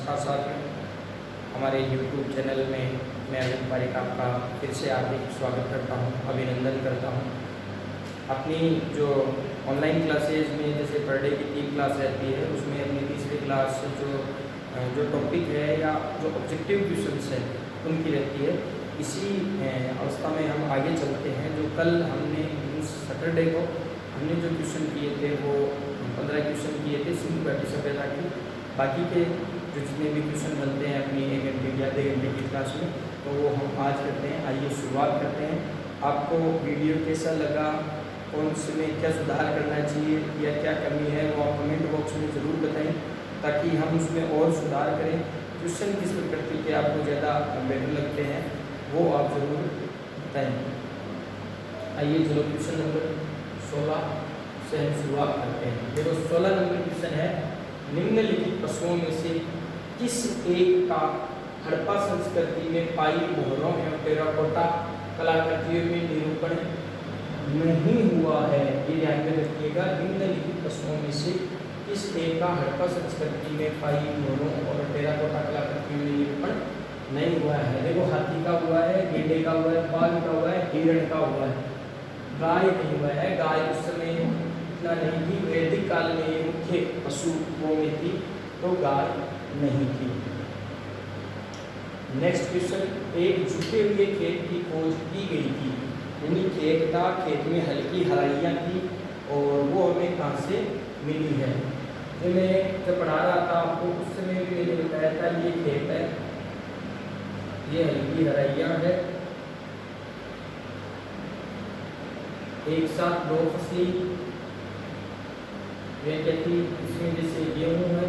नमस्कार साथियों, हमारे YouTube चैनल में मैं अमित पारिक आपका फिर से हार्दिक स्वागत करता हूं, अभिनंदन करता हूं। अपनी जो ऑनलाइन क्लासेज में जैसे पर डे की 3 क्लास रहती है, उसमें अपनी तीसरी क्लास जो टॉपिक है या जो ऑब्जेक्टिव क्वेश्चंस है उनकी रहती है। इसी अवस्था में हम आगे चलते हैं। जो कल हमने सैटरडे को हमने जो क्वेश्चन किए थे वो 15 क्वेश्चन किए थे सिंधु घाटी सभ्यता की। बाकी के जो जितने भी क्वेश्चन बनते हैं अपनी 1 घंटे की आधे घंटे की क्लास में, तो वो हम आज करते हैं। आइए शुरुआत करते हैं। आपको वीडियो कैसा लगा, कौन से में क्या सुधार करना चाहिए या क्या कमी है, वो आप कमेंट बॉक्स में ज़रूर बताएं ताकि हम उसमें और सुधार करें। क्वेश्चन किस प्रकृति के आपको ज़्यादा बेटर लगते हैं वो आप ज़रूर बताएँ। आइए चलो क्वेश्चन नंबर 16 से हम शुरुआत करते हैं। देखो 16 नंबर क्वेश्चन है, निम्नलिखित पशुओं में से किस एक का हड़प्पा संस्कृति में पाई मोहरों एवं टेराकोटा कलाकृतियों में निरूपण नहीं हुआ है। ये ध्यान में रखिएगा। निम्नलिखित पशुओं में से किस एक का हड़प्पा संस्कृति में पाई मोहरों और टेराकोटा कलाकृतियों में निरूपण नहीं हुआ है। देखो हाथी का हुआ है, गेंडे का हुआ है, बाघ का हुआ है, हिरण का हुआ है, गाय नहीं हुआ है। गाय उस समय इतना नहीं थी, वैदिक काल में ये मुख्य पशुओं में थी, तो गाय नहीं थी। नेक्स्ट क्वेश्चन, एक झुके हुए खेत की खोज की गई थी, यानी खेत में हल्की हराइयाँ थी और वो हमें कहाँ से मिली है। जो मैं जब पढ़ा रहा था आपको उस समय भी मैंने बताया था ये खेत है, ये हल्की हराइयाँ है, एक साथ 2 फसली कहती। इसमें जैसे गेहूँ है,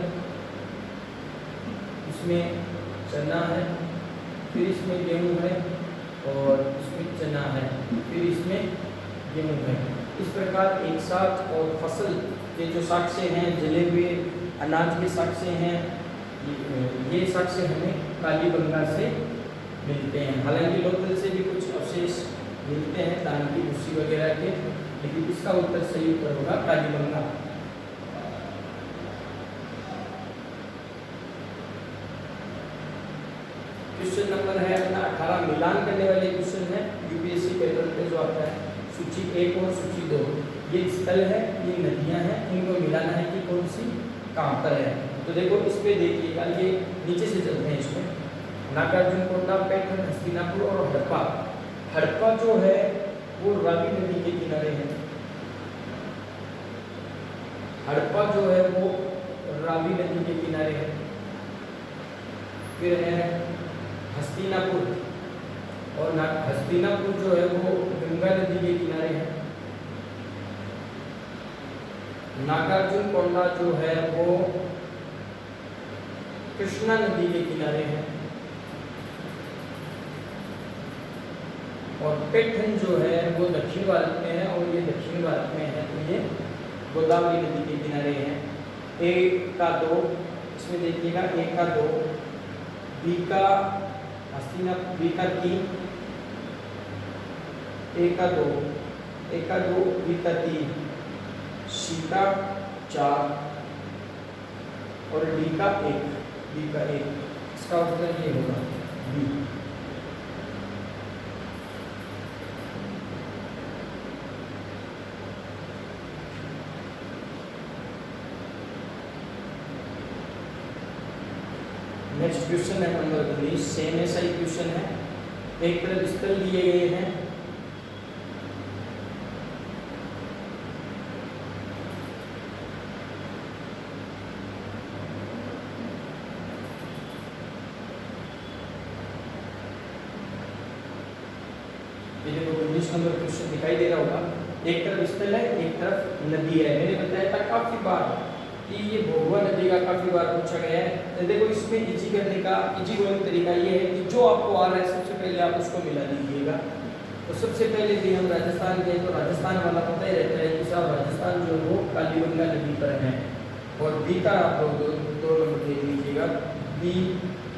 इसमें चना है, फिर इसमें गेहूँ है और इसमें चना है, फिर इसमें गेहूँ है। इस प्रकार एक साथ और फसल के जो साक्ष्य हैं, जले हुए अनाज के साक्ष्य हैं, ये साक्ष्य हमें कालीबंगा से मिलते हैं। हालांकि लोकल से भी कुछ अवशेष मिलते हैं धान की भूसी वगैरह के, लेकिन इसका उत्तर सही उत्तर होगा कालीबंगा। क्वेश्चन नंबर है अपना 18, मिलान करने वाले क्वेश्चन है यूपीएससी पैटर्न पे जो आता है। सूची 1 और सूची 2, ये स्थल है, ये नदियां हैं, इनको मिलाना है कि कौन सी कहाँ पर है। तो देखो इस पे देखिएगा, ये नीचे से चलते हैं इसमें। नागार्जुनकोंडा, पैठण, हस्तिनापुर और हड़प्पा। हड़प्पा जो है वो रावी नदी के किनारे है। हड़प्पा जो है वो रावी नदी के किनारे है। फिर है हस्तिनापुर, और हस्तिनापुर जो है वो गंगा नदी के किनारे है। नागार्जुनकोंडा जो है वो कृष्णा नदी के किनारे है। और पैठण जो है वो दक्षिण भारत में है और ये दक्षिण भारत में है, तो ये गोदावरी नदी के किनारे है। 1 का 2 इसमें देखिएगा, 1 का 2, बी का हस्तिनापुर, बी का 3, 1 का 2, 1 का 2, बी का 3, सी का 4 और डी का 1, डी का 1। इसका उत्तर ये होगा बी। नेक्स्ट क्वेश्चन है नंबर 19, सेम ऐसा ही क्वेश्चन है। एक तरफ स्थल दिए गए हैं, ये देखो 19 नंबर क्वेश्चन दिखाई दे रहा होगा। एक तरफ स्थल है, एक तरफ नदी है। मैंने बताया था काफी बार कि ये भोगवा नदी का काफी बार पूछा गया है। तो देखो इसमें इजी करने का इजी गोइंग तरीका ये है कि जो आपको आ रहा है सबसे पहले आप उसको मिला दीजिएगा। तो सबसे पहले भी हम राजस्थान गए तो राजस्थान वाला पता ही रहता है कि साहब राजस्थान जो वो कालीबंगा नदी पर है। और बी का आप दो नंबर दे दीजिएगा। बी,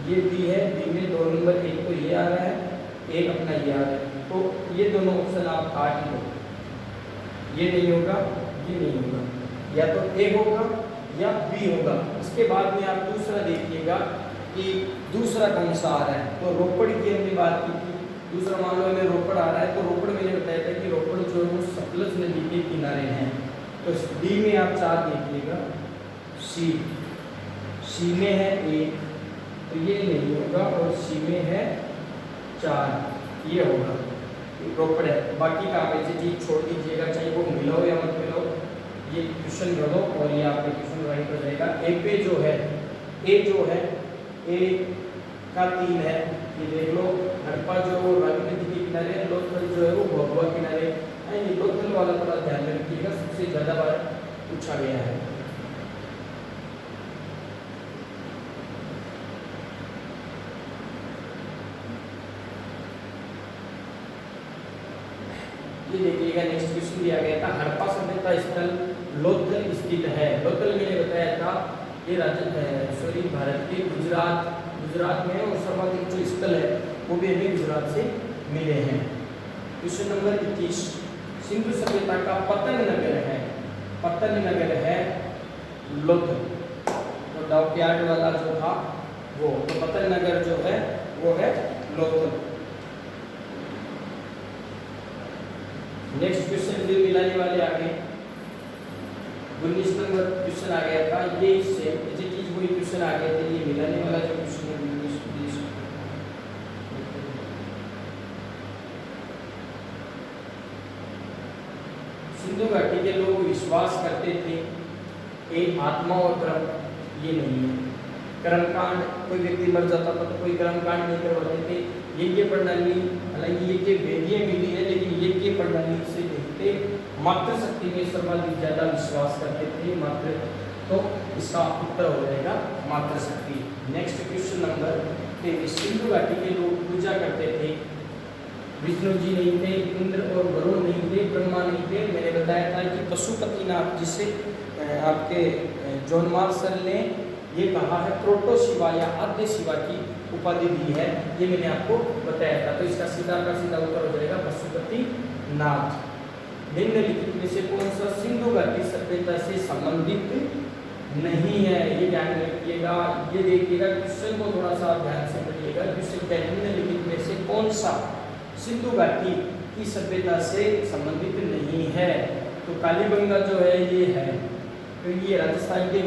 ये बी है, बी में 2 नंबर, एक तो ये आ रहा है, एक अपना ये आ रहा है, तो ये दोनों ऑप्शन आप काट लो। ये नहीं होगा, ये नहीं होगा, या तो ए होगा या बी होगा। इसके बाद में आप दूसरा देखिएगा जाएगा कि दूसरा कौन सा आ रहा है। तो रोपड़ की हमने बात की थी, दूसरा मान लो हमें रोपड़ आ रहा है, तो रोपड़ मैंने बताया था कि रोपड़ जो है वो सतलज नदी के किनारे हैं। तो डी में आप 4 देखिएगा, सी में है 1, तो ये नहीं होगा, और सी में है 4, ये होगा रोपड़ है। बाकी का आप ऐसे चीज छोड़ दीजिएगा, चाहे वो मिलाओ या मत मिलाओ, ये क्वेश्चन कर दो और ये आपके क्वेश्चन राइट हो जाएगा। ए पे जो है ए का 3 है, ये देख लो। हड़प्पा जो रावी नदी के किनारे है, लोथल जो है वो भभुआ किनारे है। ये लोथल वाला थोड़ा ध्यान में रखिएगा, सबसे ज़्यादा बार पूछा गया है। ये देखिएगा नेक्स्ट क्वेश्चन दिया गया था, हड़प्पा सभ्यता स्थल लोथल स्थित है। लोथल मैंने बताया था ये भारत के गुजरात में, और सर्वाधिक जो स्थल है वो भी हमें गुजरात से मिले हैं। क्वेश्चन नंबर 21, सिंधु सभ्यता का पतन नगर है लोथल। तो डॉकयार्ड वाला जो था वो, तो पतन नगर जो है वो है लोथल। नेक्स्ट क्वेश्चन भी मिलाने वाले आगे 19 नंबर क्वेश्चन आ गया था, ये इससे चीज वही क्वेश्चन आ गया था, ये मिलाने वाला जो क्वेश्चन है 19 सिंधु घाटी के लोग विश्वास करते थे एक आत्मा और कर्म, ये नहीं है कर्मकांड। कोई व्यक्ति मर जाता था तो कोई कर्मकांड नहीं करवाते थे। यज्ञ प्रणाली, हालांकि यज्ञ वेदीय मिली है, लेकिन यज्ञ प्रणाली से नहीं थे। मातृ शक्ति में सर्वाधिक ज्यादा विश्वास करते थे, मातृ, तो इसका उत्तर हो जाएगा मातृ शक्ति। नेक्स्ट क्वेश्चन नंबर 23, सिंधु घाटी के लोग पूजा करते थे, विष्णु जी नहीं थे, इंद्र और वरुण नहीं थे, ब्रह्मा नहीं थे। मैंने बताया था कि पशुपतिनाथ, जिसे आपके जॉन मार्शल ने ये कहा है प्रोटो शिवा या आद्य शिवा की उपाधि दी है, ये मैंने आपको बताया था। तो इसका सीधा का सीधा उत्तर हो जाएगा पशुपतिनाथ। निम्नलिखित में से कौन सा सिंधु घाटी सभ्यता से संबंधित नहीं है, ये ध्यान में रखिएगा। ये देखिएगा क्वेश्चन को थोड़ा सा ध्यान से पढ़िएगा। क्वेश्चन क्या है, निम्नलिखित में से कौन सा सिंधु घाटी की सभ्यता से संबंधित नहीं है। तो कालीबंगा जो है ये है, तो ये राजस्थान के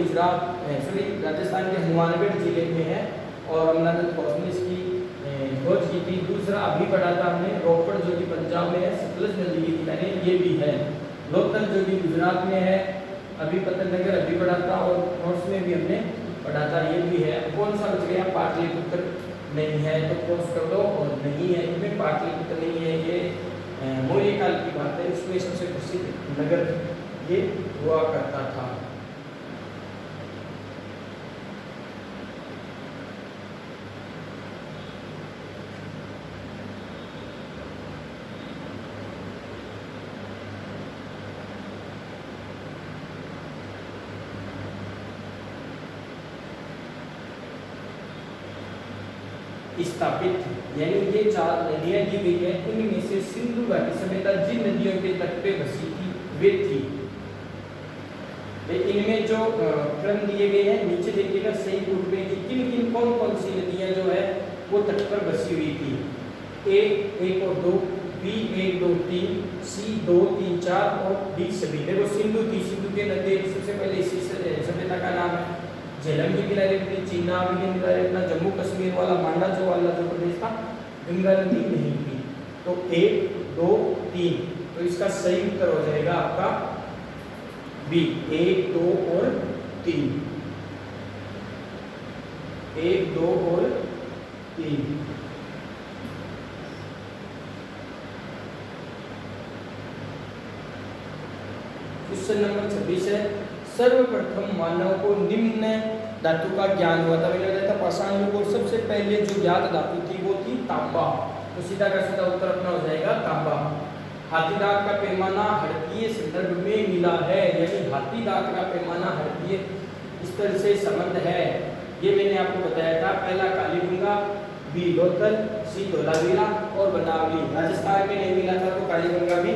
राजस्थान के हनुमानगढ़ जिले में है, और अमरनाथ घोष ने इसकी खोज की थी। दूसरा अभी पढ़ा था हमने रोपड़ जो कि पंजाब में है, सतलज नदी के किनारे, ये भी है। लोथल जो कि गुजरात में है, अभी पतन नगर अभी पढ़ा था, और नोट्स में भी हमने पढ़ा था, ये भी है। कौन सा बच गया, पाटलिपुत्र नहीं है, तो क्रॉस कर दो, और नहीं है इनमें पाटलिपुत्र नहीं है, ये मौर्य काल की बात है, उसमें सबसे प्रसिद्ध नगर ये हुआ करता था। स्थापित, यानी ये 4 नदियां दी गई है, इनमें से सिंधु घाटी सभ्यता जिन नदियों के तट पे बसी थी वे थी। इनमें जो क्रम दिए गए हैं नीचे देखिएगा सही रूप में कि किन किन कौन कौन सी नदियां जो है वो तट पर बसी हुई थी। ए 1 और 2, बी 1 2 3, सी 2 3 4 और डी सभी। देखो सिंधु थी, सिंधु के नदी सबसे पहले इसी सभ्यता का नाम है। झेलम के किनारे अपनी चीना के किनारे अपना जम्मू कश्मीर वाला मांडा जो वाला जो प्रदेश था, गंगा नदी नहीं थी। तो 1 2 3, तो इसका सही उत्तर हो जाएगा आपका बी 1 2 और 3, 1 2 और 3। क्वेश्चन नंबर 26 है, सर्वप्रथम मानव को निम्न धातु का ज्ञान हुआ था। मैंने बताया था पाषाण युग, और सबसे पहले जो ज्ञात धातु थी वो थी तांबा। तो सीधा का सीधा उत्तर अपना हो जाएगा तांबा। हाथी दांत का पैमाना हड़प्पीय संदर्भ में मिला है, यानी हाथी दांत का पैमाना हड़प्पीय स्तर से संबंध है, ये मैंने आपको बताया था। पहला कालीबंगा, बी लोथल, सी धोलावीरा और बनावली। राजस्थान में नहीं मिला था तो कालीबंगा भी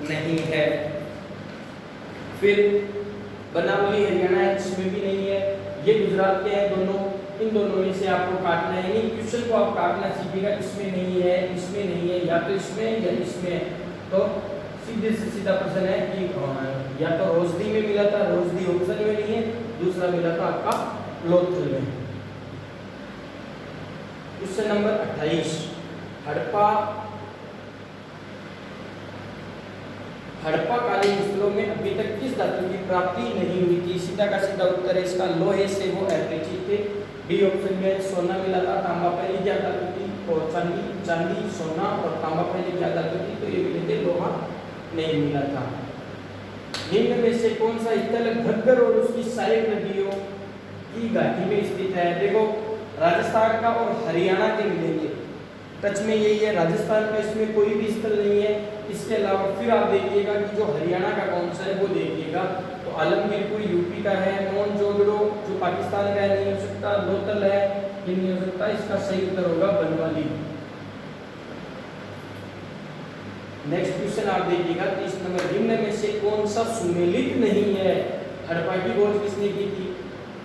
नहीं है। फिर बनावली हरियाणा है, इसमें भी नहीं है। ये गुजरात के हैं दोनों, इन दोनों आपको काटना है, यानी क्वेश्चन को आप काटना सीखिएगा, इसमें नहीं है, इसमें नहीं है, या तो इसमें या इसमें। तो सीधे से सीधा प्रश्न है कि या तो रोशनी में मिला था, रोशनी ऑप्शन में नहीं है, दूसरा मिला था आपका लोथल में। क्वेश्चन नंबर 28, हड़प्पाकालीन स्थलों में अभी तक किस धातु की प्राप्ति नहीं हुई थी? सीधा का सीधा उत्तर है इसका लोहे से वो अपरिचित थे। डी ऑप्शन में सोना मिला था, तांबा पहली क्या धातु थी, और चांदी सोना और तांबा पहली क्या धातु थी, तो ये मिले थे, लोहा नहीं मिला था। निम्न में से कौन सा स्थल घग्गर और उसकी सहायक नदियों की घाटी में स्थित है? देखो राजस्थान का और हरियाणा के मिलेंगे, टच में यही है। राजस्थान का इसमें कोई भी स्थल नहीं है। इसके अलावा फिर आप देखिएगा कि जो हरियाणा का कौन सा है वो देखिएगा, तो आलमगीरपुर यूपी का है, मोहनजोदड़ो जो पाकिस्तान का है नहीं हो सकता, लोथल है ये नहीं हो सकता, इसका सही उत्तर होगा बनवाली। नेक्स्ट क्वेश्चन आप देखिएगा 30 नंबर, निम्न में से कौन सा सुमेलित नहीं है? हड़प्पा की खोज किसने की थी?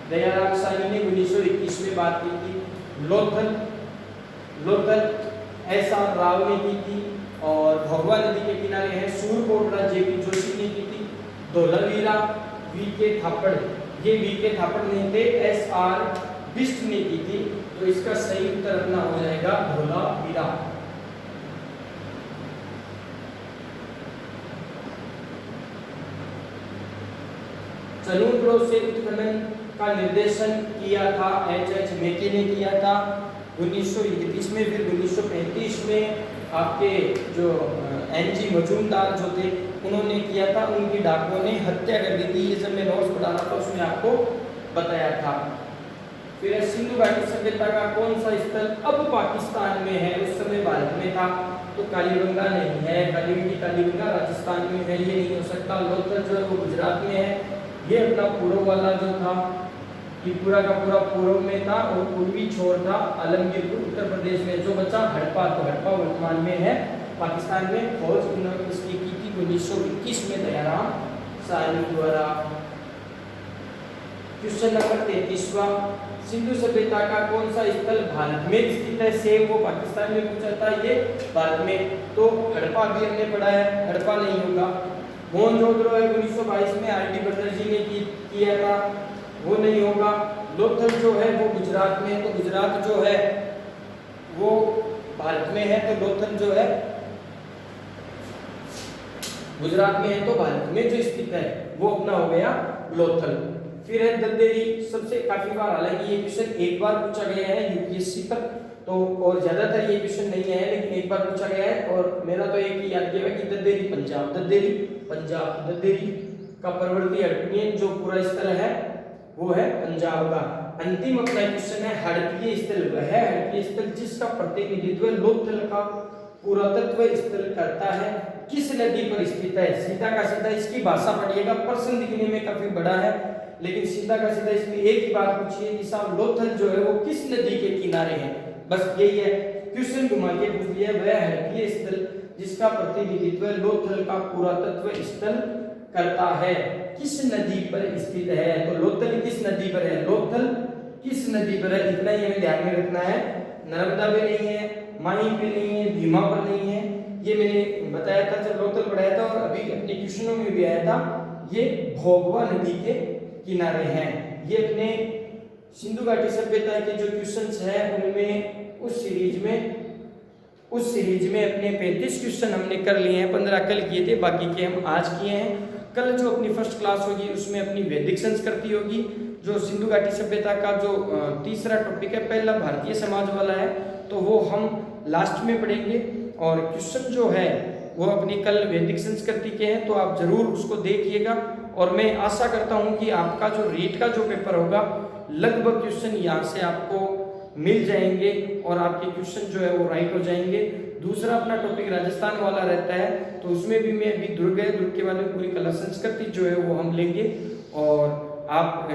दयाराम साहनी ने 1921 में बात की थी। लोथल एस.आर. राव ने की थी, और भगवा नदी के किनारे है सूरकोटला जे.पी. जोशी ने की थी। धौलावीरा वी.के. थापड़, ये वी.के. थापड़ नहीं थे, एस.आर. बिष्ट ने की थी, तो इसका सही उत्तर अपना हो जाएगा धौलावीरा। चनूद्रो से उत्खनन का निर्देशन किया था एच.एच. मेके ने किया था 1931 में, फिर 1935 में आपके जो एन.जी. मजूमदार जो थे उन्होंने किया था, उनकी डाकुओं ने हत्या कर दी थी। ये जब मैं नोट्स पढ़ा रहा था उसमें आपको बताया था। फिर सिंधु घाटी सभ्यता का कौन सा स्थल अब पाकिस्तान में है, उस समय भारत में था? तो कालीबंगा नहीं है, कालीबंगा राजस्थान में है, ये नहीं हो सकता। लोथल जो है वो गुजरात में है। ये अपना पूर्व वाला जो था त्रिपुरा का पूरा पूर्व में था, और पूर्वी छोर था आलमगीरपुर उत्तर प्रदेश में। जो बचा हड़प्पा, तो हड़प्पा वर्तमान में है पाकिस्तान में। खोज उन्होंने इसकी की थी 1921 में दयाराम साहनी द्वारा। क्वेश्चन नंबर 33वां, सिंधु सभ्यता का कौन सा स्थल भारत में स्थित है? सेम वो पाकिस्तान में पूछा था, ये भारत में, तो हड़प्पा भी हमने पढ़ा है, हड़प्पा नहीं होगा। मोहनजोदड़ो है 1922 में आर.डी. बनर्जी ने किया था, वो नहीं होगा। लोथल जो है वो गुजरात में है, तो गुजरात जो है वो भारत में है, तो लोथल जो है गुजरात में है, तो भारत में जो स्थित है वो अपना हो गया लोथल। फिर है दद्देरी, सबसे काफी बार, हालांकि ये क्वेश्चन एक बार पूछा गया है यूपीएससी पर, तो और ज्यादातर ये क्वेश्चन नहीं है, लेकिन एक बार पूछा गया है। और मेरा तो एक ही याद किया कि दद्देरी पंजाब, दद्देरी का परवर्ती हड़प्पियन जो पूरा स्थल है वो है पंजाब का। अंतिम अपना क्वेश्चन है हड़प्पीय स्थल, वह हड़प्पीय स्थल जिसका प्रतिनिधित्व लोथल का पुरातत्व स्थल करता है, किस नदी पर स्थित है? सीधा का सीधा इसकी भाषा पढ़िएगा, प्रश्न दिखने में काफी बड़ा है, लेकिन सीधा का सीधा इसमें एक ही बात पूछिए कि साहब लोथल जो है वो किस नदी के किनारे है, बस यही है। क्वेश्चन घुमा के पूछ लिया, वह हड़प्पीय स्थल जिसका प्रतिनिधित्व लोथल का पुरातत्व स्थल करता है, किस नदी पर स्थित है? तो लोथल किस नदी पर है? लोथल किस नदी पर है, इतना ही हमें ध्यान में रखना है। नर्मदा पे नहीं है, माहिम पे नहीं है, भीमा पर नहीं है, ये मैंने बताया था जब लोथल पढ़ाया था, और अभी अपने क्वेश्चनों में भी आया था, ये भोगवा नदी के किनारे हैं। ये अपने सिंधु घाटी सभ्यता के जो क्वेश्चंस हैं उनमें उस सीरीज में अपने 35 क्वेश्चन हमने कर लिए हैं। 15 कल किए थे, बाकी के हम आज किए हैं। कल जो अपनी फर्स्ट क्लास होगी उसमें अपनी वैदिक संस्कृति होगी, जो सिंधु घाटी सभ्यता का जो तीसरा टॉपिक है, पहला भारतीय समाज वाला है, तो वो हम लास्ट में पढ़ेंगे। और क्वेश्चन जो है वो अपनी कल वैदिक संस्कृति के हैं, तो आप जरूर उसको देखिएगा। और मैं आशा करता हूं कि आपका जो रीट का जो पेपर होगा लगभग क्वेश्चन यहाँ से आपको मिल जाएंगे और आपके क्वेश्चन जो है वो राइट हो जाएंगे। दूसरा अपना टॉपिक राजस्थान वाला रहता है, तो उसमें भी मैं अभी दुर्ग के बारे में पूरी कला संस्कृति जो है वो हम लेंगे। और आप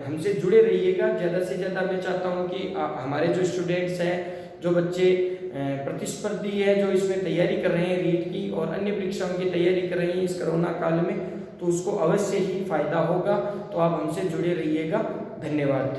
हमसे जुड़े रहिएगा ज़्यादा से ज़्यादा। मैं चाहता हूँ कि हमारे जो स्टूडेंट्स हैं, जो बच्चे प्रतिस्पर्धी है, जो इसमें तैयारी कर रहे हैं रीट की और अन्य परीक्षाओं की तैयारी कर रहे हैं इस कोरोना काल में, तो उसको अवश्य ही फायदा होगा। तो आप हमसे जुड़े रहिएगा। धन्यवाद।